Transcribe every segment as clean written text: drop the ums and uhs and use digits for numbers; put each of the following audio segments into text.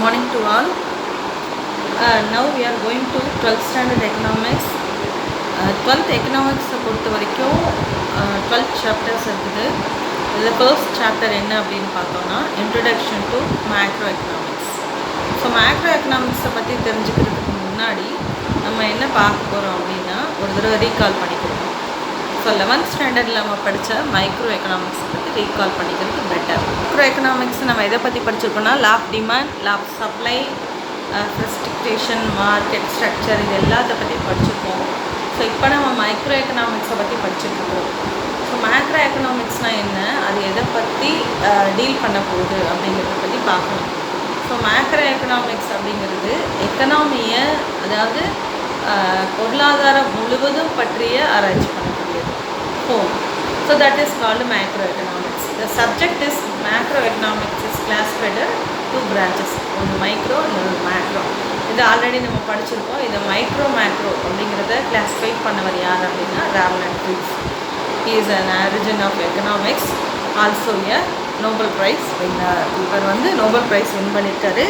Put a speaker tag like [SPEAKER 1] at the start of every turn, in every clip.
[SPEAKER 1] morning to all. Now we are going to 12th standard economics. 12th economics பொறுத்த வரைக்கும் 12 chapters இருக்குது. இதில் first chapter என்ன அப்படின்னு பார்த்தோன்னா introduction to macroeconomics. So macroeconomics பற்றி தெரிஞ்சுக்கிறதுக்கு முன்னாடி நம்ம என்ன பார்க்க போகிறோம் அப்படின்னா ஒரு தடவை ரீகால் பண்ணிக்கிறோம். ஸோ 11th ஸ்டாண்டர்டில் நம்ம படித்த மைக்ரோ எக்கனாமிக்ஸ் பற்றி ரீகால் பண்ணிக்கிறது பெட்டர். மைக்ரோ எக்கனாமிக்ஸ் நம்ம எதை பற்றி படிச்சிருக்கோம்னா law of demand, law of supply, ப்ரெஸ்டிக்டேஷன், மார்க்கெட் ஸ்ட்ரக்சர், இது எல்லாத்தை பற்றி படிச்சிருக்கோம். ஸோ இப்போ நம்ம மைக்ரோ எக்கனாமிக்ஸை பற்றி படிச்சுட்ருக்கோம். ஸோ மேக்ரோ எக்கனாமிக்ஸ்னால் என்ன, அது எதை பற்றி டீல் பண்ண போகுது அப்படிங்கிறத பற்றி பார்க்கணும். ஸோ மேக்ரோ எக்கனாமிக்ஸ் அப்படிங்கிறது எக்கனாமியை, அதாவது பொருளாதாரம் முழுவதும் பற்றிய ஆராய்ச்சி பண்ணக்கூடியது. So that is called macroeconomics. The subject is macroeconomics is classified two branches, one micro and macro. இது ஆல்ரெடி நம்ம படிச்சிருக்கோம். இது மைக்ரோ மேக்ரோ அப்படிங்கிறத கிளாஸிஃபை பண்ணவர் யார் அப்படின்னா ராவல் அண்ட் ட்ரீஸ். He is an origin of economics, also a Nobel Prize winner. இவர் நோபல் ப்ரைஸ் வின் பண்ணியிருக்காரு.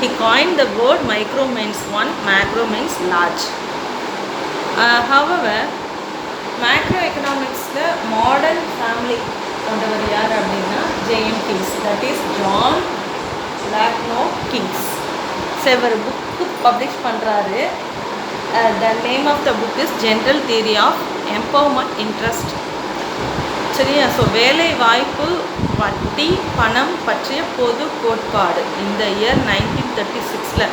[SPEAKER 1] He coined the word micro means one, macro means large. However, macro எக்கனாமிக்ஸில் மாடர்ன் ஃபேமிலி கொண்டவர் யார் அப்படின்னா JM Keynes, that is John லாக்னோ Keynes. So இவர் book publish பண்ணுறாரு. The name of the book is general theory of employment interest. சரியா? So வேலை வாய்ப்பு, வட்டி, பணம் பற்றிய பொது கோட்பாடு இந்த இயர் 1936.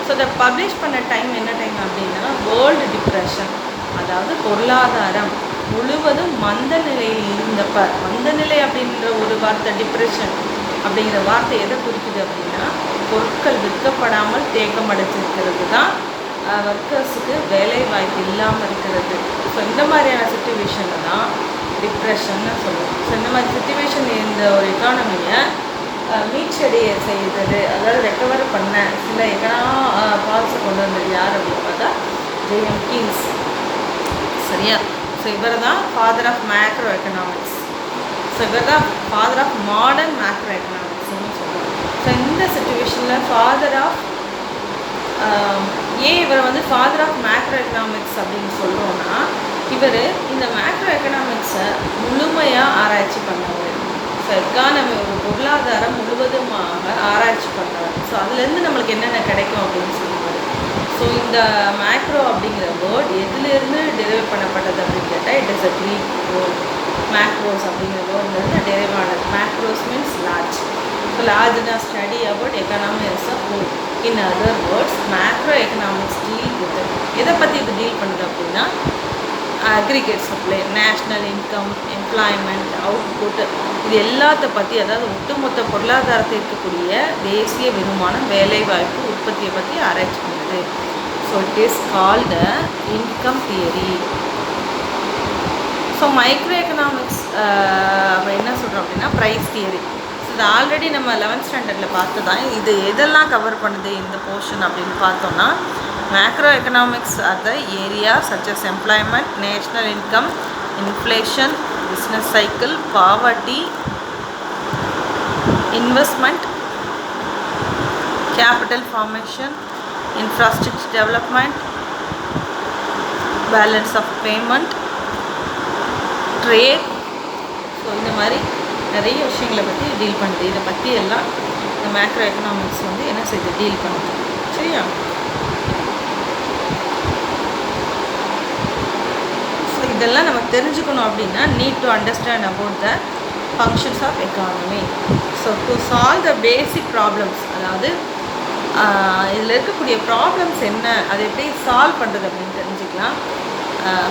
[SPEAKER 1] ஸோ இதை பப்ளிஷ் பண்ண டைம் என்ன டைம் அப்படின்னா வேர்ல்டு டிப்ரெஷன், அதாவது பொருளாதாரம் முழுவதும் மந்த நிலையில் இருந்தப்ப. மந்த நிலை அப்படின்ற ஒரு வார்த்தை, டிப்ரெஷன் அப்படிங்கிற வார்த்தை எதை குறிக்குது அப்படின்னா பொருட்கள் விற்கப்படாமல் தேக்கமடைச்சிருக்கிறது தான், ஒர்க்கர்ஸுக்கு வேலை வாய்ப்பு இல்லாமல் இருக்கிறது. ஸோ இந்த மாதிரியான சுச்சுவேஷனில் தான் டிப்ரெஷன்னு சொல்லுவோம். ஸோ இந்த மாதிரி சுச்சுவேஷன் இந்த ஒரு எக்கானமியை மீட்சடைய செய்தது, அதாவது ரெக்கவர் பண்ண சில பால்ஸை கொண்டு வந்தது யார் அப்படின்னு பார்த்தா ஜேஎம் கிங்ஸ். சரியா? ஸோ இவர் தான் father of macro economics. So இவர் தான் ஃபாதர் ஆஃப் மாடர்ன் மேக்ரோ எக்கனாமிக்ஸ்னு சொல்லுவோம். ஸோ இந்த சுச்சுவேஷனில் ஃபாதர் ஆஃப் ஏன் இவர் ஃபாதர் ஆஃப் மேக்ரோ எக்கனாமிக்ஸ் அப்படின்னு சொல்கிறோன்னா, இவர் இந்த மேக்ரோ எக்கனாமிக்ஸை முழுமையாக ஆராய்ச்சி பண்ணவர். ஸோ எக்கானமி, ஒரு பொருளாதாரம் முழுவதுமாக ஆராய்ச்சி பண்ணவர். ஸோ அதுலேருந்து நம்மளுக்கு என்னென்ன கிடைக்கும் அப்படின்னு சொல்லுவார். ஸோ இந்த மேக்ரோ அப்படிங்கிற வேர்ட் எதுலேருந்து டெரைவ் பண்ணப்பட்டது அப்படின்னு கேட்டால் it is a Greek word. Macros அப்படிங்கிற வேர்ட்லேருந்து டெரைவ் ஆனது. Macros means large. ஸோ லார்ஜ்னா study about economy as a whole. In other words macro economics deal with எதை பற்றி இது டீல் பண்ணுது அப்படின்னா aggregate supply, national income, employment, output, இது எல்லாத்த பற்றி, அதாவது ஒட்டுமொத்த பொருளாதாரத்தில் இருக்கக்கூடிய தேசிய வருமானம், வேலைவாய்ப்பு, உற்பத்தியை பற்றி ஆராய்ச்சி பண்ணுது. So it is called income theory. So micro economics என்ன சொல்கிறோம் அப்படின்னா ப்ரைஸ் தியரி. ஸோ இது ஆல்ரெடி நம்ம 11th ஸ்டாண்டர்டில் பார்த்து தான். இது எதெல்லாம் கவர் பண்ணுது இந்த போர்ஷன் அப்படின்னு பார்த்தோன்னா, macroeconomics are the areas such as employment, national income, inflation, business cycle, poverty, investment, capital formation, infrastructure development, balance of payment, trade. So இந்த மாதிரி நிறைய விஷயங்களை பற்றி டீல் பண்ணுது. இதை பற்றி எல்லாம் இந்த மேக்ரோ எக்கனாமிக்ஸ் என்ன செய்யுது, டீல் பண்ணுது. சரியா? இதெல்லாம் நம்ம தெரிஞ்சுக்கணும் அப்படின்னா need to understand about the functions of economy. So to solve the basic problems, அதாவது இதில் இருக்கக்கூடிய ப்ராப்ளம்ஸ் என்ன, அதை எப்படி சால்வ் பண்ணுறது அப்படின்னு தெரிஞ்சுக்கலாம்.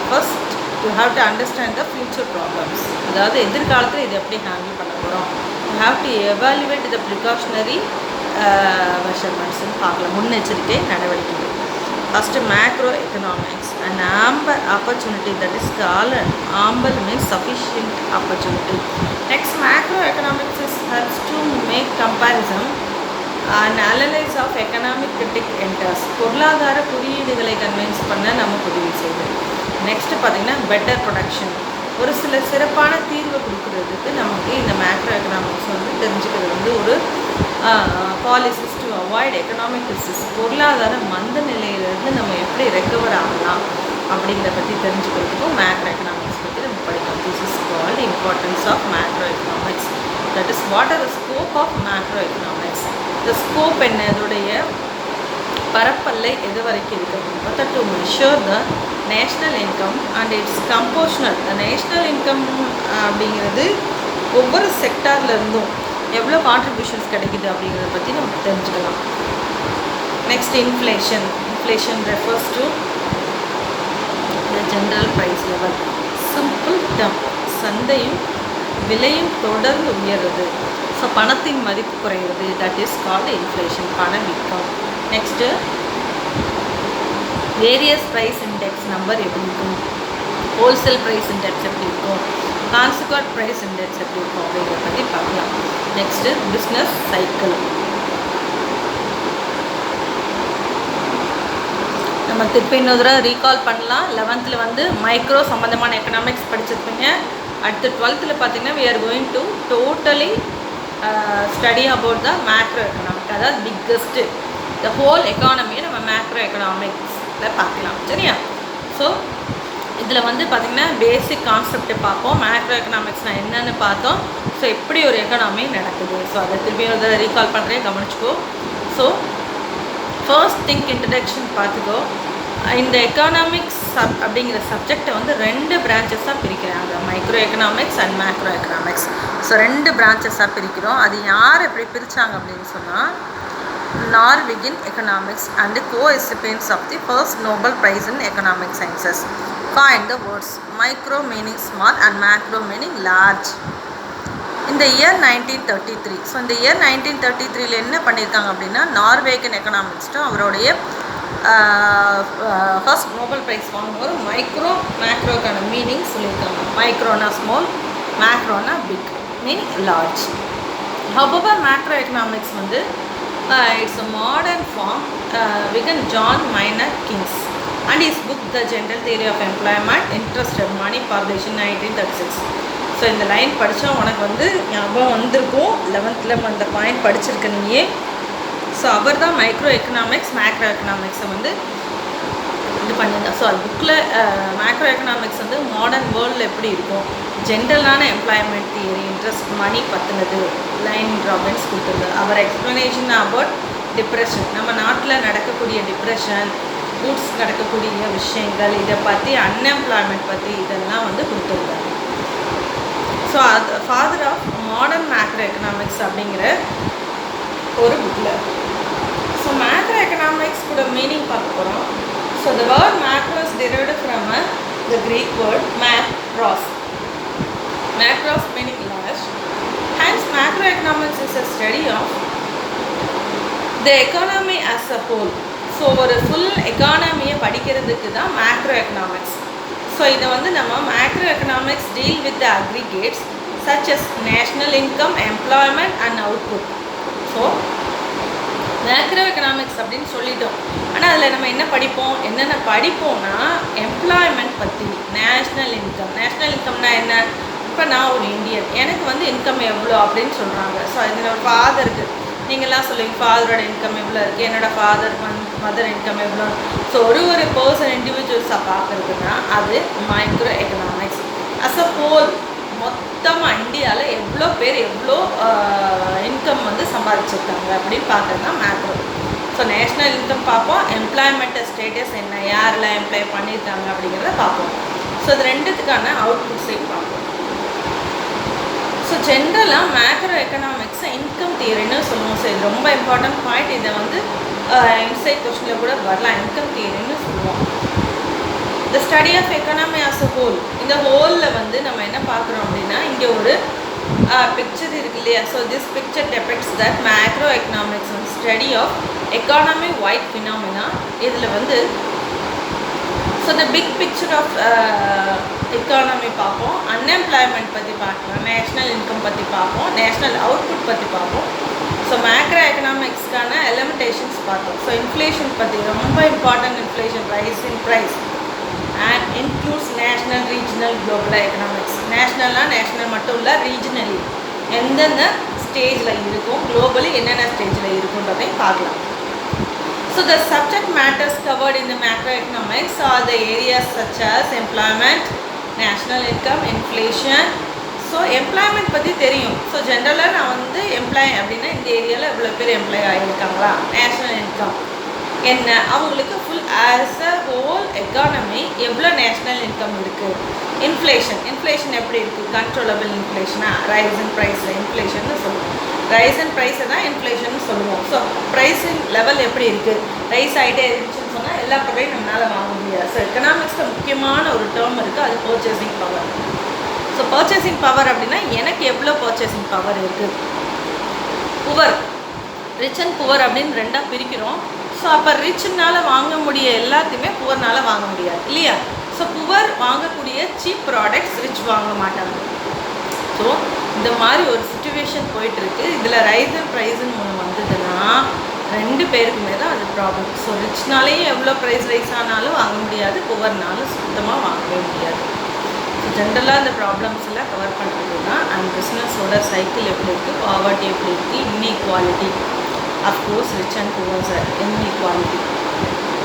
[SPEAKER 1] First you have to understand the future problems, அதாவது எதிர்காலத்தில் இதை எப்படி ஹேண்டில் பண்ண போகிறோம். You have to evaluate the precautionary மெஷர்மெண்ட்ஸ்ன்னு பார்க்கலாம், முன்னெச்சரிக்கை நடவடிக்கைகள். First, macro economics, an amber opportunity, that is called amber means sufficient opportunity. Next, macroeconomics helps to make comparison and analysis of economic critic enters. பொருளாதார குறியீடுகளை convince பண்ண நமக்கு உதவி செய்யுது. நெக்ஸ்ட் பார்த்திங்கன்னா பெட்டர் ப்ரொடக்ஷன், ஒரு சில சிறப்பான தீர்வு கொடுக்கறதுக்கு நமக்கு இந்த மேக்ரோ எக்கனாமிக்ஸ் தெரிஞ்சுக்கிறது ஒரு policies to avoid economic crisis, பொருளாதார மந்த நிலையிலிருந்து நம்ம எப்படி ரெக்கவர் ஆகலாம் அப்படிங்கிறத பற்றி தெரிஞ்சுக்கிறதுக்கும் மேக்ரோ எக்கனாமிக்ஸ் பற்றி நம்ம படிக்கணும். This is called importance of macro economics. That is what are the scope of macro economics. The scope என்ன, இதோடைய பரப்பல்லை எது வரைக்கும் இருக்குது பார்த்தா, to measure the national income and its compositional. The national income அப்படிங்கிறது ஒவ்வொரு செக்டார்லேருந்தும் எவ்வளோ கான்ட்ரிபியூஷன்ஸ் கிடைக்குது அப்படிங்கிறத பற்றி நம்ம தெரிஞ்சுக்கலாம். Next inflation. Inflation refers to the general price level. Simple term, சந்தையும் விலையும் தொடர்ந்து உயர்றது, ஸோ பணத்தின் மதிப்பு குறைகிறது. தட் இஸ் கால்டு இன்ஃப்ளேஷன், பணவீக்கம். Next various price index number எப்படி இருக்கும், ஹோல்சேல் ப்ரைஸ் இண்டெக்ஸ் எப்படி இருக்கும், கான்சிக்வன்ட் ப்ரைஸ் இண்டெக்ஸ் எப்படி இருக்கும் அப்படிங்கிறத பற்றி பார்க்கலாம். Next business cycle. நம்ம திருப்பி இன்னொரு தடவை ரீகால் பண்ணலாம். 11th வந்து மைக்ரோ சம்மந்தமான எக்கனாமிக்ஸ் படிச்சிருப்பீங்க. அடுத்து 12th பார்த்தீங்கன்னா we are going to totally study about the macro economic, அதாவது பிக்கஸ்ட்டு த ஹோல் எக்கானமியை நம்ம மேக்ரோ எக்கனாமிக்ஸில் பார்க்கலாம். சரியா? ஸோ இதில் வந்து பார்த்திங்கன்னா பேசிக் கான்செப்டை பார்ப்போம். மேக்ரோ எக்கனாமிக்ஸ்னால் என்னென்னு பார்த்தோம். ஸோ எப்படி ஒரு எக்கனாமி நடக்குது, ஸோ அதை திருப்பி ஒரு ரீகால் பண்ணுறேன், கவனிச்சுக்கோ. ஸோ ஃபர்ஸ்ட் திங்க் இன்ட்ரடக்ஷன் பார்த்துக்கோ. இந்த எக்கனாமிக்ஸ் அப்படிங்கிற சப்ஜெக்டை வந்து 2 பிரான்ச்சஸாக பிரிக்கிறாங்க, micro economics and macro economics. So 2 பிரான்ச்சஸாக பிரிக்கிறோம். அது யார் எப்படி பிரித்தாங்க அப்படின்னு சொன்னால், Norwegian economics and the co-recipients of the first Nobel Prize in Economic Sciences coined the words micro meaning small and macro meaning large in the year 1933. So இந்த year 1933 என்ன பண்ணியிருக்காங்க அப்படின்னா, நார்வேகன் எக்கனாமிக்ஸ்ட்டும் அவருடைய ஃபர்ஸ்ட் நோபல் ப்ரைஸ் வாங்கும்போது micro மேக்ரோக்கான meaning சொல்லியிருக்காங்க. மைக்ரோனா ஸ்மால், மேக்ரோனா big, meaning large. However macro economics வந்து it's a modern form began John Maynard Keynes and his book The General Theory of Employment, Interest and Money published in 1936. So இந்த line படித்தா உனக்கு வந்து ஞாபகம் வந்திருக்கும், 11th அந்த point படிச்சிருக்க நீயே. ஸோ அவர் தான் மைக்ரோ எக்கனாமிக்ஸ் மேக்ரோ எக்கனாமிக்ஸை வந்து இது பண்ணியிருந்தேன். ஸோ அது புக்கில் மேக்ரோ எக்கனாமிக்ஸ் வந்து மாடர்ன் வேர்ல்டில் எப்படி இருக்கும், ஜென்ரலான எம்ப்ளாய்மெண்ட் தியரி, இன்ட்ரெஸ்ட், மணி பற்றினது லைன் ட்ராபன்ஸ் கொடுத்துருந்தார். அவர் எக்ஸ்ப்ளனேஷன் அபவுட் டிப்ரெஷன், நம்ம நாட்டில் நடக்கக்கூடிய டிப்ரெஷன், கூட்ஸ் நடக்கக்கூடிய விஷயங்கள், இதை பற்றி அன்எம்ப்ளாய்மெண்ட் பற்றி இதெல்லாம் வந்து கொடுத்துருந்தார். ஸோ அது father of modern macroeconomics அப்படிங்கிற ஒரு புக்கில். ஸோ மேக்ரோ எக்கனாமிக்ஸ் கூட மீனிங் பார்க்க போகிறோம். So the word macro is derived from the Greek word macros. Macros meaning large. Hence macroeconomics is a study of the economy as a whole. So ஒரு full economy படிக்கிறதுக்கு தான் macro economics. So இதை வந்து நம்ம macro economics deal with the aggregates such as national income, employment and output. So macro economics அப்படின்னு சொல்லிட்டோம். ஆனால் அதில் நம்ம என்ன படிப்போம், என்னென்ன படிப்போம்னா எம்ப்ளாய்மெண்ட் பற்றி, நேஷ்னல் இன்கம்னா என்ன, இப்போ நான் ஒரு இந்தியன், எனக்கு வந்து இன்கம் எவ்வளோ அப்படின்னு சொல்கிறாங்க. ஸோ என்னோட ஃபாதருக்கு, நீங்கள்லாம் சொல்லுவீங்க ஃபாதரோட இன்கம் எவ்வளோ இருக்குது, என்னோடய மதர் இன்கம் எவ்வளோ. ஸோ ஒரு பர்சன் இண்டிவிஜுவல்ஸாக பார்க்குறதுனா அது microeconomics. As a whole மொத்தமாக இந்தியாவில் எவ்வளோ பேர் எவ்வளோ இன்கம் வந்து சம்பாதிச்சிருக்காங்க அப்படின்னு பார்க்குறது தான் மேக்ரோ. ஸோ நேஷ்னல் இன்கம் பார்ப்போம், எம்ப்ளாய்மெண்ட் ஸ்டேட்டஸ் என்ன, யாரெல்லாம் எம்ப்ளாய் பண்ணியிருக்காங்க அப்படிங்கிறத பார்ப்போம். ஸோ இது ரெண்டுத்துக்கான அவுட்புட்ஸையும் பார்ப்போம். ஸோ ஜென்ரலாக மேக்ரோ எக்கனாமிக்ஸை இன்கம் தியரின்னு சொல்லுவோம். ஸோ இது ரொம்ப இம்பார்ட்டன்ட் பாயிண்ட். இதை வந்து இன்சைட் கொஸ்டினில் கூட வரலாம், இன்கம் தியரின்னு சொல்லுவோம். The study of economy as a whole. இந்த ஹோலில் வந்து நம்ம என்ன பார்க்குறோம் அப்படின்னா, இங்கே ஒரு பிக்சர் இருக்கு இல்லையா. So this picture depicts that macro economics வந்து study of economy wide phenomena. இதில் வந்து so the big picture of economy பார்ப்போம், அன்எம்ப்ளாய்மெண்ட் பற்றி பார்க்கலாம், நேஷ்னல் இன்கம் பற்றி பார்ப்போம், நேஷ்னல் அவுட்புட் பற்றி பார்ப்போம். ஸோ மேக்ரோ எக்கனாமிக்ஸ்க்கான எலிமிட்டேஷன்ஸ் பார்த்தோம். ஸோ இன்ஃப்ளேஷன் பற்றி ரொம்ப important, inflation rise in price and includes national, regional, global economics. நேஷ்னல்னால் நேஷ்னல் மட்டும் இல்லை, ரீஜனலி எந்தெந்த ஸ்டேஜில் இருக்கும், குளோபலி என்னென்ன ஸ்டேஜில் இருக்குன்றதையும் பார்க்கலாம். So the subject matters covered in the macroeconomics are the areas such as employment, national income, inflation. So employment பற்றி தெரியும். ஸோ ஜென்ரலாக நான் வந்து எம்ப்ளாய் அப்படின்னா இந்த ஏரியாவில் இவ்வளோ பேர் எம்ப்ளாய் ஆகியிருக்காங்களா, நேஷ்னல் இன்கம் என்ன, அவங்களுக்கு full as a whole economy எவ்வளோ நேஷ்னல் இன்கம் இருக்குது, இன்ஃப்ளேஷன் எப்படி இருக்குது, கண்ட்ரோலபிள் இன்ஃப்ளேஷனா, ரைஸ் இன் ப்ரைஸில் இன்ஃப்ளேஷன்னு சொல்லுவோம், ரைஸ் இன் ப்ரைஸை தான் இன்ஃப்ளேஷன் சொல்லுவோம். ஸோ ப்ரைஸின் லெவல் எப்படி இருக்குது, ரைஸ் ஆகிட்டே இருந்துச்சுன்னு சொன்னால் எல்லா பொருளையும் நம்மளால் வாங்க முடியாது. ஸோ எக்கனாமிக்ஸில் முக்கியமான ஒரு டேர்ம் இருக்குது, அது purchasing power. So purchasing power அப்படின்னா எனக்கு எவ்வளோ பர்ச்சேசிங் பவர் இருக்குது. புவர், ரிச் அண்ட் புவர் அப்படின்னு ரெண்டாக பிரிக்கிறோம். ஸோ அப்போ ரிச்னால் வாங்க முடிய எல்லாத்தையுமே புவர்னால் வாங்க முடியாது இல்லையா. ஸோ புவர் வாங்கக்கூடிய சீப் ப்ராடக்ட்ஸ் ரிச் வாங்க மாட்டாங்க. ஸோ இந்த மாதிரி ஒரு சுச்சுவேஷன் போயிட்டுருக்கு. இதில் ரைஸ் அண்ட் ப்ரைஸுன்னு ஒன்று வந்ததுன்னா ரெண்டு பேருக்குமே தான் அது ப்ராப்ளம். ஸோ ரிச்னாலேயும் எவ்வளோ ப்ரைஸ் ரைஸ் ஆனாலும் வாங்க முடியாது, புவர்னாலும் சுத்தமாக வாங்கவே முடியாது. ஸோ ஜென்ரலாக இந்த ப்ராப்ளம்ஸ் எல்லாம் கவர் பண்ணுறது தான் அண்ட் பிஸ்னஸோட சைக்கிள் எப்படி இருக்குது, பாவர்ட்டி எப்படி இருக்குது, inequality, of course rich and poors inequality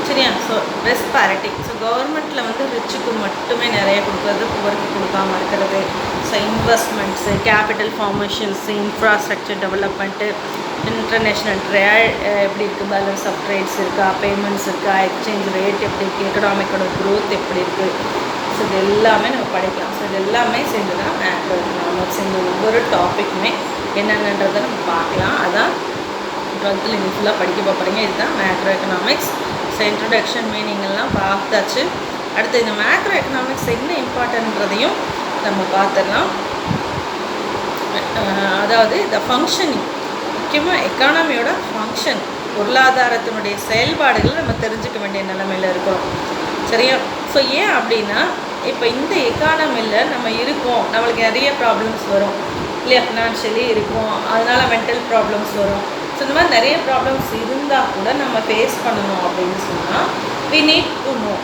[SPEAKER 1] சரியா. ஸோ டிஸ்பாரிட்டி, ஸோ கவர்மெண்ட்டில் வந்து ரிச்சுக்கு மட்டுமே நிறைய கொடுக்குறது, புவருக்கு கொடுக்காம இருக்கிறது. So investments, capital formations, infrastructure development, international trade எப்படி இருக்குது, பேலன்ஸ் ஆஃப் ட்ரேட்ஸ் இருக்கா, பேமெண்ட்ஸ் இருக்கா, எக்ஸ்சேஞ்ச் ரேட் எப்படி இருக்குது, எக்கனாமிக்கோட க்ரோத் எப்படி இருக்குது. ஸோ இது எல்லாமே நம்ம படிக்கலாம். ஸோ இது எல்லாமே சேர்ந்து தான் மேக்ரோ எக்கனாமிக்ஸ். இந்த ஒவ்வொரு டாப்பிக்குமே என்னென்னன்றதை நம்ம பார்க்கலாம். அதான் 12th நீங்கள் ஃபுல்லாக படிக்க போகிறீங்க. இதுதான் macro economics. So introduction meaning எல்லாம் பார்த்தாச்சு. அடுத்து இந்த மேக்ரோ எக்கனாமிக்ஸ் என்ன இம்பார்ட்டன்றதையும் நம்ம பார்த்துடலாம். அதாவது இந்த ஃபங்க்ஷனிங், முக்கியமாக எக்கானமியோட ஃபங்க்ஷன், பொருளாதாரத்தினுடைய செயல்பாடுகள் நம்ம தெரிஞ்சுக்க வேண்டிய நிலைமையில் இருக்கிறோம் சரியா. ஸோ ஏன் அப்படின்னா இப்போ இந்த எக்கானமியில் நம்ம இருக்கோம், நம்மளுக்கு நிறைய ப்ராப்ளம்ஸ் வரும் இல்லையா, ஃபினான்ஷியலி இருக்கும், அதனால் மென்டல் ப்ராப்ளம்ஸ் வரும். ஸோ இந்த மாதிரி நிறைய ப்ராப்ளம்ஸ் இருந்தால் கூட நம்ம ஃபேஸ் பண்ணணும் அப்படின்னு சொன்னால் வி நீட் டு நோ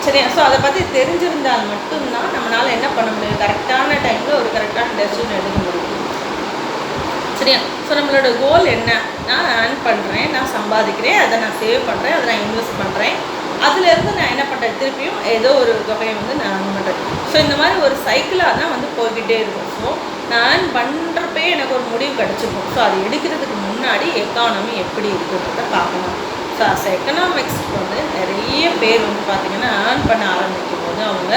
[SPEAKER 1] சரியா. ஸோ அதை பற்றி தெரிஞ்சிருந்தால் மட்டும்தான் நம்மளால் என்ன பண்ண முடியும், கரெக்டான டைமில் ஒரு கரெக்டான டெசிஷன் எடுக்க முடியும் சரியா. ஸோ நம்மளோட கோல் என்ன, நான் ஏர்ன் பண்ணுறேன், நான் சம்பாதிக்கிறேன், அதை நான் சேவ் பண்ணுறேன், அதை நான் இன்வெஸ்ட் பண்ணுறேன், அதுலேருந்து நான் என்ன பண்ணுறேன், திருப்பியும் ஏதோ ஒரு தொகையை வந்து நான் ஏர்ன் பண்ணுறேன். ஸோ இந்த மாதிரி ஒரு சைக்கிளாக தான் வந்து போய்கிட்டே இருக்கும். ஸோ நான் ஏர்ன் பண்ணுறப்பே எனக்கு ஒரு முடிவு கிடச்சிருக்கும். ஸோ அது எடுக்கிறதுக்கு முன்னாடி எக்கானமி எப்படி இருக்குன்றத பார்க்கணும். ஸோ அஸ் எக்கனாமிக்ஸ்க்கு வந்து நிறைய பேர் வந்து பார்த்திங்கன்னா ஏர்ன் பண்ண ஆரம்பிக்கும் போது அவங்க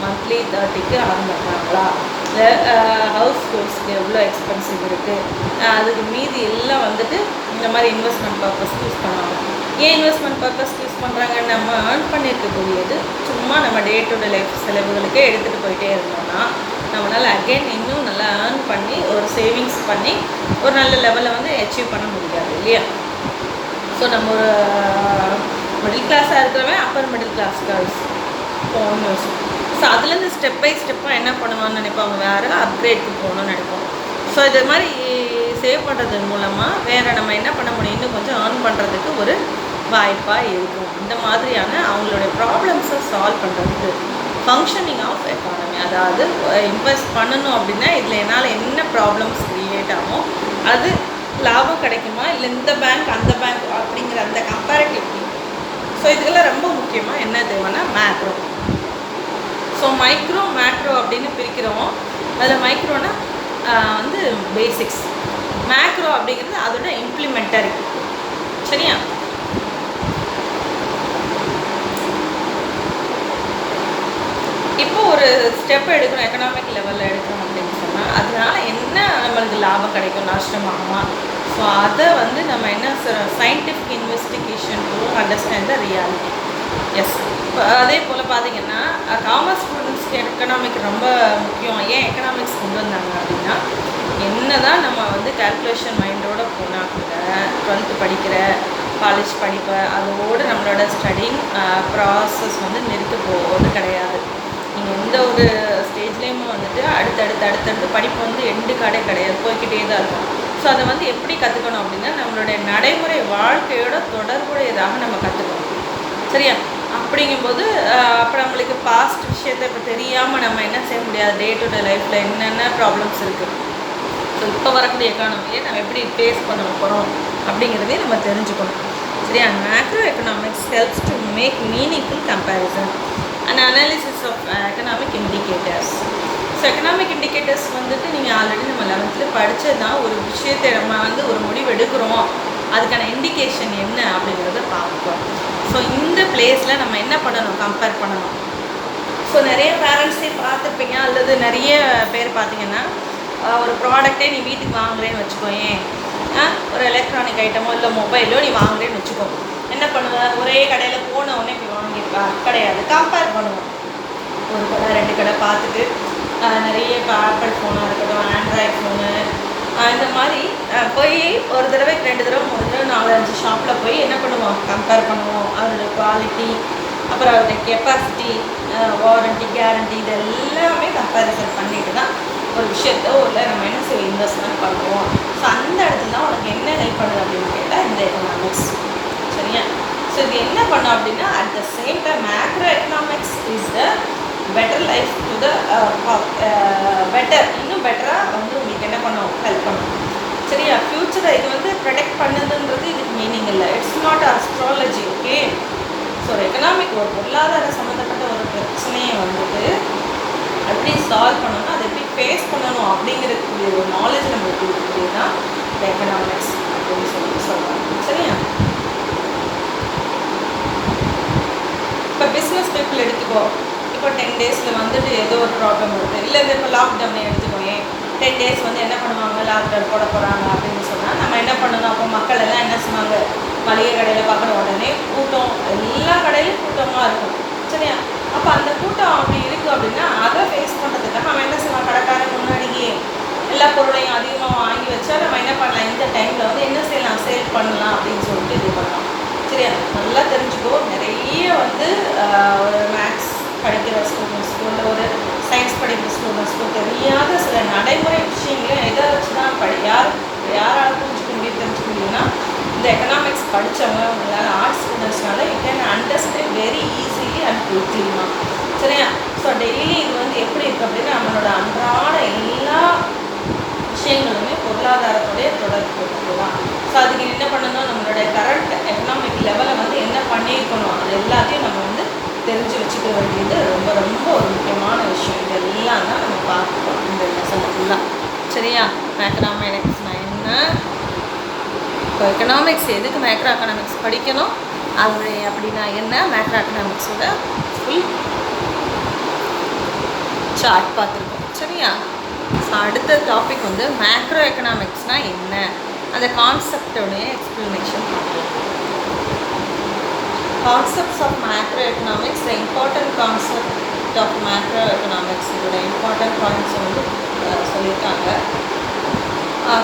[SPEAKER 1] மந்த்லி 30க்கு ஏர்ன் பண்ணுறாங்களா, இல்லை ஹவுஸ் ஹோல்ஸ்க்கு எவ்வளோ எக்ஸ்பென்சிவ் இருக்குது, அதுக்கு மீதி எல்லாம் வந்துட்டு இந்த மாதிரி இன்வெஸ்ட்மெண்ட் பர்பஸ்க்கு யூஸ் பண்ணுவாங்க. ஏன் இன்வெஸ்ட்மெண்ட் பர்பஸ்க்கு யூஸ் பண்ணுறாங்கன்னு நம்ம ஏர்ன் பண்ணியிருக்கக்கூடியது சும்மா நம்ம டே டு டே லைஃப் செலவுகளுக்கே எடுத்துகிட்டு போயிட்டே இருந்தோம்னா நம்மளால் அகெயின் இன்னும் நல்லா ஏர்ன் பண்ணி ஒரு சேவிங்ஸ் பண்ணி ஒரு நல்ல லெவலில் வந்து அச்சீவ் பண்ண முடியாது இல்லையா. ஸோ நம்ம ஒரு மிடில் கிளாஸாக இருக்கிறவன் அப்பர் மிடில் கிளாஸ் கேர்ள்ஸ் போகணும். ஸோ அதுலேருந்து ஸ்டெப் பை ஸ்டெப்பாக என்ன பண்ணுவான்னு நினைப்பாங்க, வேறு அப்கிரேட்க்கு போகணும்னு நினைப்போம். ஸோ இது மாதிரி சேவ் பண்ணுறது மூலமாக வேறு நம்ம என்ன பண்ண முடியும், இன்னும் கொஞ்சம் ஏர்ன் பண்ணுறதுக்கு ஒரு வாய்ப்பாக இருக்கும். இந்த மாதிரியான அவங்களுடைய ப்ராப்ளம்ஸை சால்வ் பண்ணுறதுக்கு ஃபங்க்ஷனிங் ஆஃப் எக்கானமி, அதாவது இன்வெஸ்ட் பண்ணணும் அப்படின்னா இதில் என்னால் என்ன ப்ராப்ளம்ஸ் க்ரியேட் ஆகும், அது லாபம் கிடைக்குமா, இல்லை இந்த பேங்க் அந்த பேங்க் அப்படிங்கிற அந்த கம்பேரிட்டிவ்லி. ஸோ இதுக்கெல்லாம் ரொம்ப முக்கியமாக என்ன தேவைன்னா மேக்ரோ. ஸோ மைக்ரோ மேக்ரோ அப்படின்னு பிரிக்கிறோம். அதில் மைக்ரோனா வந்து பேசிக்ஸ், மேக்ரோ அப்படிங்கிறது அதோட இம்ப்ளிமெண்டரி சரியா. இப்போ ஒரு ஸ்டெப் எடுக்கணும், எக்கனாமிக் லெவலில் எடுக்கணும் அப்படின்னு சொன்னால் அதனால என்ன நம்மளுக்கு லாபம் கிடைக்கும், நஷ்டமாகுமா. ஸோ அதை வந்து நம்ம என்ன scientific investigation to understand the reality. Yes, இப்போ அதே போல் பார்த்திங்கன்னா காமர்ஸ் ஸ்டூடெண்ட்ஸ்க்கு எக்கனாமிக் ரொம்ப முக்கியம். ஏன் எக்கனாமிக்ஸ் கொண்டு வந்தாங்க அப்படின்னா என்ன தான் நம்ம வந்து கால்குலேஷன் மைண்டோடு போனால் கூட 12th படிக்கிற காலேஜ் படிப்பை அதோடு நம்மளோட ஸ்டடிங் ப்ராசஸ் வந்து நிறுத்த போவது கிடையாது. நீங்கள் எந்த ஒரு ஸ்டேஜ்லேயுமே வந்துட்டு அடுத்தடுத்து படிப்பு வந்து எண்டு கார்டே கிடையாது, போய்கிட்டே தான் இருக்கும். ஸோ அதை வந்து எப்படி கற்றுக்கணும் அப்படின்னா நம்மளுடைய நடைமுறை வாழ்க்கையோட தொடர்புடையதாக நம்ம கற்றுக்கணும் சரியா. அப்படிங்கும்போது அப்போ நம்மளுக்கு பாஸ்ட் விஷயத்தை இப்போ தெரியாமல் நம்ம என்ன செய்ய முடியாது, டே டு டே லைஃப்பில் என்னென்ன ப்ராப்ளம்ஸ் இருக்குது. ஸோ இப்போ வரக்கூடிய எக்கானமியை நம்ம எப்படி ஃபேஸ் பண்ண போகிறோம் அப்படிங்கிறதே நம்ம தெரிஞ்சுக்கணும். சரியா? Macroeconomics helps to make meaningful comparison and analysis of economic indicators. So economic indicators வந்துட்டு நீங்கள் ஆல்ரெடி நம்ம 11th படித்தது தான். ஒரு விஷயத்தை நம்ம வந்து ஒரு முடிவு எடுக்கிறோம், அதுக்கான இண்டிகேஷன் என்ன அப்படிங்கிறத பார்ப்போம். ஸோ இந்த பிளேஸில் நம்ம என்ன பண்ணணும், கம்பேர் பண்ணணும். ஸோ நிறைய பேரண்ட்ஸே பார்த்துருப்பீங்க, அல்லது நிறைய பேர் பார்த்தீங்கன்னா ஒரு ப்ராடக்டே நீ வீட்டுக்கு வாங்குறேன்னு வச்சுக்கோயேன், ஒரு எலக்ட்ரானிக் ஐட்டமோ இல்லை மொபைலோ நீ வாங்குறேன்னு வச்சுக்கோ, என்ன பண்ணுவேன், ஒரே கடையில் போன உடனே போய் வாங்கியிருக்கா? கிடையாது. கம்பேர் பண்ணுவோம். ஒரு கடை 2 கடை பார்த்துட்டு நிறைய இப்போ ஆப்பிள் ஃபோனாக இருக்கட்டும், ஆண்ட்ராய்ட் ஃபோனு, இந்த மாதிரி போய் ஒரு தடவைக்கு 2 தடவை 3 தடவை 4-5 ஷாப்பில் போய் என்ன பண்ணுவோம், கம்பேர் பண்ணுவோம். அதோட குவாலிட்டி, அப்புறம் அதோட கெப்பாசிட்டி, வாரண்ட்டி, கேரண்டி, இது எல்லாமே கம்பேரிசன் பண்ணிட்டு தான் ஒரு விஷயத்த இல்லை நம்ம என்ன செய்வோம், இன்வெஸ்ட்மெண்ட் பண்ணுவோம். ஸோ அந்த இடத்துல தான் உனக்கு என்ன ஹெல்ப் பண்ணுது அப்படின்னு கேட்டால் இந்த எக்கனாமிக்ஸ். சரியா? ஸோ இது என்ன பண்ணும் அப்படின்னா, at the same time macro economics is the better life to the better, இன்னும் பெட்டராக வந்து உங்களுக்கு என்ன பண்ணும், ஹெல்ப் பண்ணும். சரியா? ஃப்யூச்சரை இது வந்து ப்ரொடெக்ட் பண்ணுதுன்றது இதுக்கு மீனிங் இல்லை. It's not astrology. Okay? So ஒரு எக்கனாமிக், ஒரு பொருளாதார சம்மந்தப்பட்ட ஒரு பிரச்சனையை வந்துட்டு எப்படி சால்வ் பண்ணணும், அதை எப்படி ஃபேஸ் பண்ணணும் அப்படிங்கிறதுக்குரிய ஒரு நாலேஜ் நம்மளுக்கு இருக்கக்கூடியது தான் இந்த எக்கனாமிக்ஸ் அப்படின்னு சொல்கிறாங்க. சரியா? இப்போ பிஸ்னஸ் பீப்புள் எடுத்துக்கோ. இப்போ 10 டேஸில் வந்துட்டு ஏதோ ஒரு ப்ராப்ளம் இருக்குது, இல்லை இந்த இப்போ லாக்டவுனை எடுத்துக்கோங்க. 10 டேஸ் வந்து என்ன பண்ணுவாங்க, லாக்டவுன் போட போகிறாங்க அப்படின்னு சொன்னால் நம்ம என்ன பண்ணணும், அப்போ மக்கள் எல்லாம் என்ன சொன்னாங்க, மளிகை கடையில் பார்க்கணும், உடனே கூட்டம், எல்லா கடையிலும் கூட்டமாக இருக்கும். சரியா? அப்போ அந்த கூட்டம் அப்படி இருக்குது அப்படின்னா அதை ஃபேஸ் பண்ணுறதுக்காக நம்ம என்ன செய்யலாம், கடைக்காரன் முன்னாடியே எல்லா பொருளையும் அதிகமாக வாங்கி வச்சா நம்ம என்ன பண்ணலாம், இந்த டைமில் வந்து என்ன செய்யலாம், சேல் பண்ணலாம் அப்படின்னு சொல்லிட்டு இது பண்ணலாம். சரியா? நல்லா தெரிஞ்சுக்கோ. நிறைய வந்து ஒரு மேக்ஸ் படிக்கிற ஸ்டூடெண்ட்ஸ்க்கோ இல்லை ஒரு சயின்ஸ் படிக்கிற ஸ்டூடெண்ட்ஸ்க்கோ தெரியாத சில நடைமுறை விஷயங்களை எதை வச்சு தான் யாரால் புரிஞ்சுக்க முடியும், தெரிஞ்சுக்க முடியும்னா இந்த எக்கனாமிக்ஸ் படித்தவங்க, உங்களால் ஆர்ட்ஸ் ஸ்டூடெண்ட்ஸ்னால you can understand very easily and குயிக்லிமா. சரியா? ஸோ டெய்லி இது வந்து எப்படி இருக்குது அப்படின்னா, நம்மளோட அன்றாட எல்லா விஷயங்களுமே பொருளாதாரத்துடைய தொடர்பு தான். ஸோ அதுக்கு என்ன பண்ணணும், நம்மளுடைய கரண்ட் எக்கனாமிக் லெவலை வந்து என்ன பண்ணியிருக்கணும், அது எல்லாத்தையும் நம்ம வந்து தெரிஞ்சு வச்சுக்க வேண்டியது ரொம்ப ரொம்ப ஒரு முக்கியமான விஷயம். இதெல்லாம் தான் நம்ம பார்க்கணும் இந்த லெசன் ஃபுல்லாக. சரியா? மேக்ரோஎக்கனாமிக்ஸ்னால் என்ன, இப்போ எக்கனாமிக்ஸ் எதுக்கு மேக்ரோ எக்கனாமிக்ஸ் படிக்கணும், அது அப்படின்னா என்ன, மேக்ரோ எக்கனாமிக்ஸோட ஃபுல் சார்ட் பார்த்துருக்கோம். சரியா? ஸோ அடுத்த டாபிக் வந்து மேக்ரோ எக்கனாமிக்ஸ்னால் என்ன, அந்த கான்செப்டோடைய எக்ஸ்பிளனேஷன் பார்க்கலாம். Concepts of macro economics, the important concept of macro economics, இதோட இம்பார்ட்டன்ட் பாயிண்ட்ஸை வந்து சொல்லியிருக்காங்க.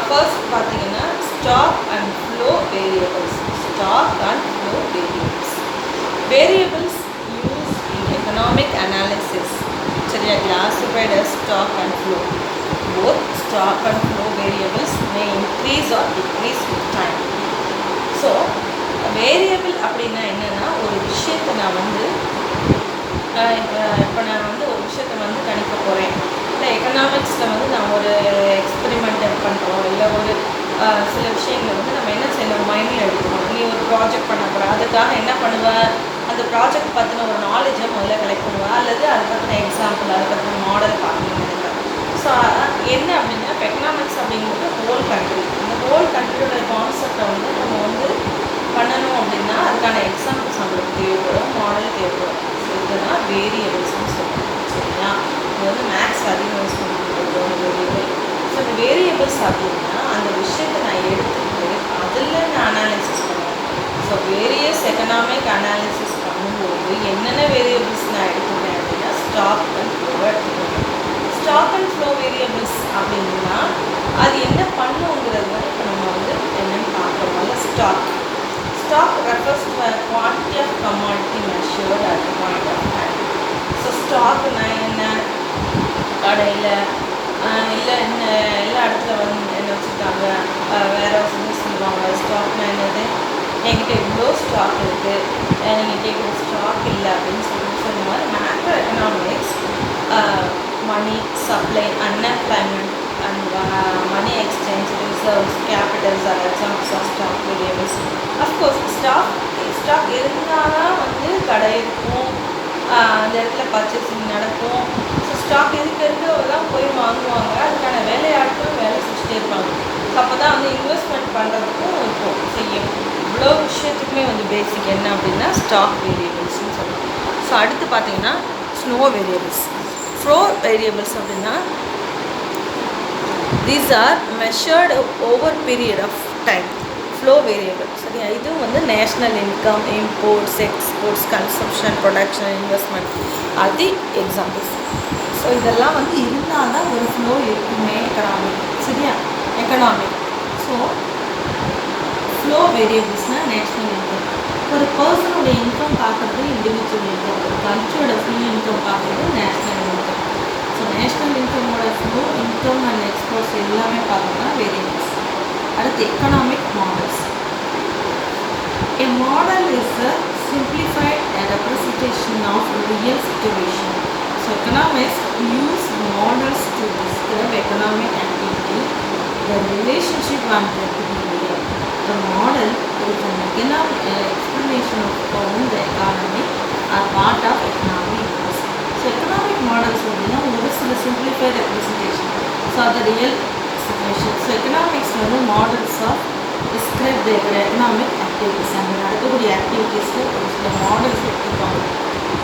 [SPEAKER 1] ஃபர்ஸ்ட் பார்த்தீங்கன்னா stock and flow variables. Stock and flow variables. Variables use in economic analysis. சரியா? Classified as stock and flow. Both stock and flow variables may increase or decrease with time. So variable அப்படின்னா என்னென்னா, ஒரு விஷயத்தை நான் வந்து இப்போ நான் வந்து ஒரு விஷயத்தை வந்து கணிக்க போகிறேன், இல்லை எக்கனாமிக்ஸில் வந்து நான் ஒரு எக்ஸ்பெரிமெண்ட் பண்ணுறோம், இல்லை ஒரு சில விஷயங்களை வந்து நம்ம என்ன செய்யணும், மைண்டில் எடுக்கணும். நீ ஒரு ப்ராஜெக்ட் பண்ண போகிற, அதுக்காக என்ன பண்ணுவேன், அந்த ப்ராஜெக்ட் பற்றின ஒரு நாலேஜை முதல்ல கலெக்ட் பண்ணுவேன், அல்லது அதை பற்றின எக்ஸாம்பிள், அதை பற்றின மாடல் பார்க்கணும்னு நினைக்கிறேன். ஸோ என்ன அப்படின்னா, எக்கனாமிக்ஸ் அப்படிங்கிறது ஹோல் கண்ட்ரி. இந்த ஹோல் கண்ட்ரியோட கான்செப்டை வந்து நம்ம வந்து பண்ணணும் அப்படின்னா அதுக்கான எக்ஸாம்பிள்ஸ் நம்மளுக்கு தேவைப்படும், மாடல் தேவைப்படும். ஸோ இதுதான் வேரியபிள்ஸ்ன்னு சொல்லுவோம். சரியா? இது வந்து மேக்ஸ் அதிகம் யூஸ் பண்ணிட்டு வேரியபிள். ஸோ இந்த வேரியபிள்ஸ் அப்படின்னா அந்த விஷயத்தை நான் எடுத்துக்கிட்டு அதில் நான் அனாலிசிஸ் பண்ணுவேன். ஸோ வேரியஸ் எக்கனாமிக் அனாலிசிஸ் பண்ணும்போது என்னென்ன வேரியபிள்ஸ் நான் எடுத்துக்கிறேன் அப்படின்னா, ஸ்டாக் அண்ட் ஃப்ளோ எடுத்துக்கிறேன். ஸ்டாக் அண்ட் ஃப்ளோ வேரியபிள்ஸ் அப்படின்னா அது என்ன பண்ணுங்கிறது வந்து இப்போ நம்ம வந்து என்னென்னு பார்க்குறோம்ல. Stock refers to a quantity of commodity measured at the point of time. So stockனா என்ன, கடையில் இல்லை என்ன எல்லா இடத்துல வந்து என்ன வச்சுருக்காங்க, வேறு வசதி சொல்லுவாங்க. ஸ்டாக்னா என்னது, என்கிட்ட இவ்வளோ ஸ்டாக் இருக்குது, நீங்கள் கேட்குற ஸ்டாக் இல்லை அப்படின்னு சொல்லுற மாதிரி macroeconomics money, supply, unemployment, and money exchange, reserves, capitals are examples of stock variables. Of course, stock இருந்தால் தான் வந்து கடை இருக்கும், அந்த இடத்துல பர்ச்சேசிங் நடக்கும். ஸோ ஸ்டாக் இருக்கிறதெல்லாம் போய் வாங்குவாங்க, அதுக்கான வேலையாட்களும் வேலை செஞ்சுட்டே இருப்பாங்க. ஸோ அப்போ தான் வந்து இன்வெஸ்ட்மெண்ட் பண்ணுறதுக்கும் இருக்கும். ஸோ இவ்வளோ விஷயத்துக்குமே வந்து பேசிக் என்ன அப்படின்னா ஸ்டாக் வேரியபிள்ஸ்னு சொல்லலாம். ஸோ அடுத்து பார்த்தீங்கன்னா ஸ்னோ வேரியபிள்ஸ். ஃப்ளோ வேரியபிள்ஸ் அப்படின்னா these are measured over period of time. Flow variable சரியா, இது வந்து national income, imports, exports, consumption, production, investment, அது எக்ஸாம்பிள்ஸ். ஸோ இதெல்லாம் வந்து இருந்தால் தான் ஒரு ஃப்ளோ இருக்குமே எக்கனாமிக். சரியா, எக்கனாமிக். ஸோ ஃப்ளோ வேரியபிள்ஸ்னால் நேஷ்னல் இன்கம். ஒரு பர்சனோட இன்கம் பார்க்குறது இண்டிவிஜுவல் இன்கம், ஒரு கண்ட்ரியோட ஃபுல் இன்கம் பார்க்குறது நேஷ்னல் இன்கம். ஸோ நேஷ்னல் இன்கமோட ஃப்ளோ, இன்கம் அண்ட் எக்ஸ்போர்ட்ஸ் எல்லாமே பார்த்தோம்னா வேரியபிள்ஸ். அடுத்து economic models. A model is a simplified representation of real situation. So economists use models to describe economic activity, the relationship and the behavior. The model is an explanation of how the economy are part of economic rules. So economic models அப்படின்னா ஒரு சில simplified representation. So the real situation. So economics வந்து models of describe the economic activities. அங்கே நடக்கக்கூடிய ஆக்டிவிட்டீஸில் ஒரு சில models எடுத்துப்பாங்க.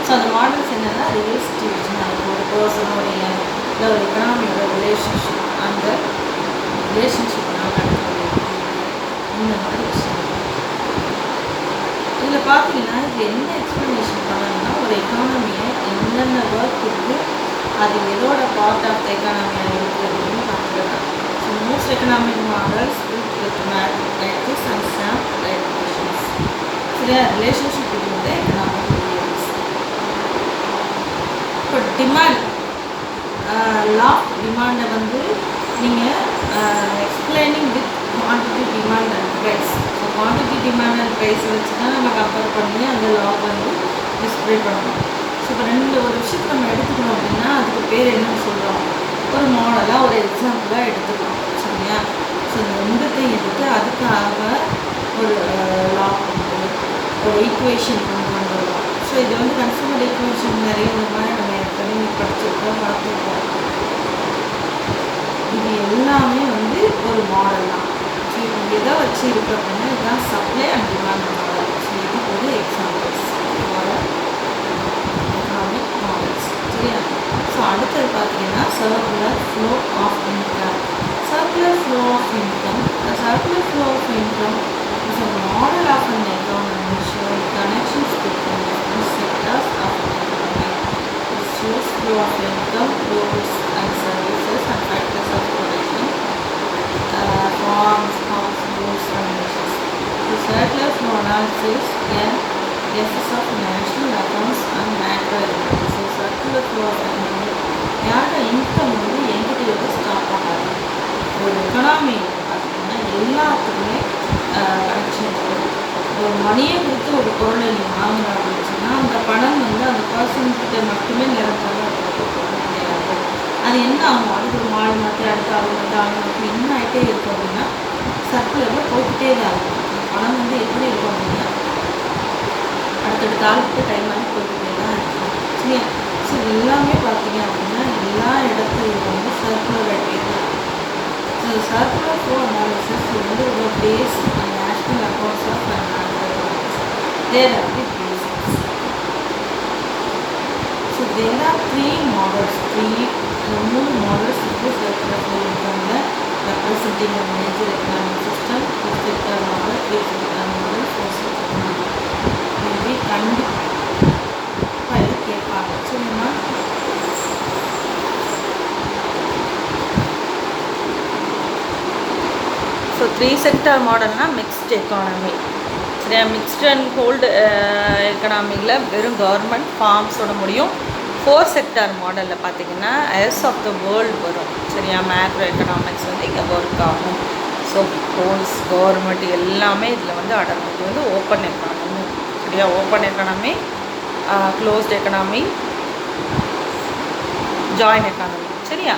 [SPEAKER 1] So அந்த மாடல்ஸ் என்னென்னா ரியல் சிச்சுவேஷன், அதுக்கு ஒரு பர்சனோடைய இல்லை ஒரு எக்கனாமியோட ரிலேஷன்ஷிப், அந்த ரிலேஷன்ஷிப்னால் நடக்கக்கூடிய இந்த மாதிரி விஷயம். இதில் பார்த்தீங்கன்னா இது என்ன எக்ஸ்ப்ளனேஷன் பண்ணணும்னா ஒரு எக்கானமியை என்னென்ன ஒர்க் இருக்குது, அது எதோட பார்ட் ஆஃப் த எக்கானமியாக இருக்குது அப்படின்னு பார்த்துக்கலாம். So most economic models with mathematics and some calculations. சரியா, relationship between the economic variables. இப்போ டிமாண்ட், லா ஆஃப் டிமாண்டை வந்து நீங்கள் explaining with quantity, demand and price. So quantity, demand and ப்ரைஸை வச்சு தான் நம்ம கம்பேர் பண்ணி அந்த லா வந்து டிஸ்பிளே பண்ணணும். ஸோ இப்போ ஒரு விஷயத்தை நம்ம எடுத்துக்கணும் அப்படின்னா அதுக்கு பேர் என்னன்னு சொல்கிறோம், ஒரு மாடலாக ஒரு எக்ஸாம்பிளாக எடுத்துக்கணும். சரியா, ஸோ இந்த ரெண்டுத்தையும் எடுத்து அதுக்காக ஒரு லா கொண்டு ஒரு ஈக்குவேஷன் கொண்டு வந்துடுவோம். ஸோ இது வந்து கன்சூமர் ஈக்குவேஷன் நிறைய இந்த மாதிரி நம்ம ஏற்கனவே படிச்சிருக்கோம், பார்த்துருக்கோம். இது எல்லாமே வந்து ஒரு மாடல் தான். ஸோ இது எதை வச்சு இருக்கு அப்படின்னா இதுதான் supply and demand model. So இதுக்கு ஒரு எக்ஸாம்பிள்ஸ் எக்கனாமிக் மாடல்ஸ். சரியா, ஸோ அடுத்தது பார்த்தீங்கன்னா circular flow of income. Circular flow of income. The circular flow of income is a model of an economy showing connections between different sectors of the economy. It shows flow of income, goods and services and factors of production, farms, households and nations. The circular flow analysis can basis of national accounts and macroeconomics. So circular flow of income யாரோட income வந்து எங்கிட்ட start ஆகாது. ஒரு economy பார்த்தீங்கன்னா எல்லாத்துக்குமே connection இருக்குது. ஒரு மணியை கொடுத்து ஒரு பொருளை நீங்கள் வாங்குறோம் அப்படின்னு சொன்னால் அந்த பணம் வந்து அந்த பர்சன்கிட்ட மட்டுமே நிரந்தரமாக கொடுக்க கிடையாது. அது என்ன ஆகும், அது ஒரு மாடு மாற்றி அடுத்து ஆகும் வந்து ஆகும் என்ன ஆகிட்டே இருக்கும் அப்படின்னா சர்க்குலரில் போய்கிட்டே தான் இருக்கும். அந்த பணம் வந்து எப்படி இருக்கும் அப்படின்னா அடுத்தடுத்த ஆளுக்கு டைம் ஆகி போய்கிட்டே தான் இருக்கும். சரியா, ஸோ எல்லாமே பார்த்தீங்க அப்படின்னா எல்லா இடத்துலையும் வந்து சர்க்குலர் ஆகிட்டே தான். So circular flow analysis வந்து ஒரு base on national accounts of macroeconomics. There are the basics. So there are three models. மூணு models வந்து circular flow இருக்காங்க, representing a major economic system. First sector model, third sector model, fourth sector model. Maybe கண்டிப்பாக இதை கேட்பாங்க. சரிங்களா, so 3 sector மாடல்னால் mixed economy. சரியா, mixed and hold எக்கனாமியில் வெறும் government ஃபார்ம்ஸோட முடியும். 4 செக்டார் மாடலில் பார்த்திங்கன்னா எஸ் ஆஃப் த வேர்ல்டு வரும். சரியா, மேக்ரோ எக்கனாமிக்ஸ் வந்து இங்கே ஒர்க் ஆகும். ஸோ ஹோல்ஸ் கவர்மெண்ட் எல்லாமே இதில் வந்து அடங்கும். இது வந்து ஓப்பன் எக்கானமி. சரியா, open economy, closed economy, join economy. சரியா,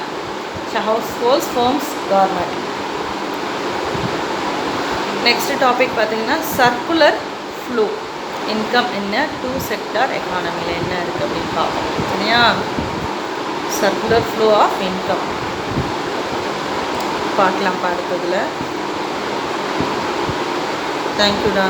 [SPEAKER 1] so households, firms, government. Next topic பார்த்தீங்கன்னா சர்க்குலர் ஃப்ளோ இன்கம் என்ன டூ செக்டார் எக்கானமியில் என்ன இருக்குது அப்படின்னு பார்ப்போம். சரியா? சர்க்குலர் ஃப்ளோ ஆஃப் இன்கம் பார்க்கலாம் அடுத்ததில். தேங்க்யூடா.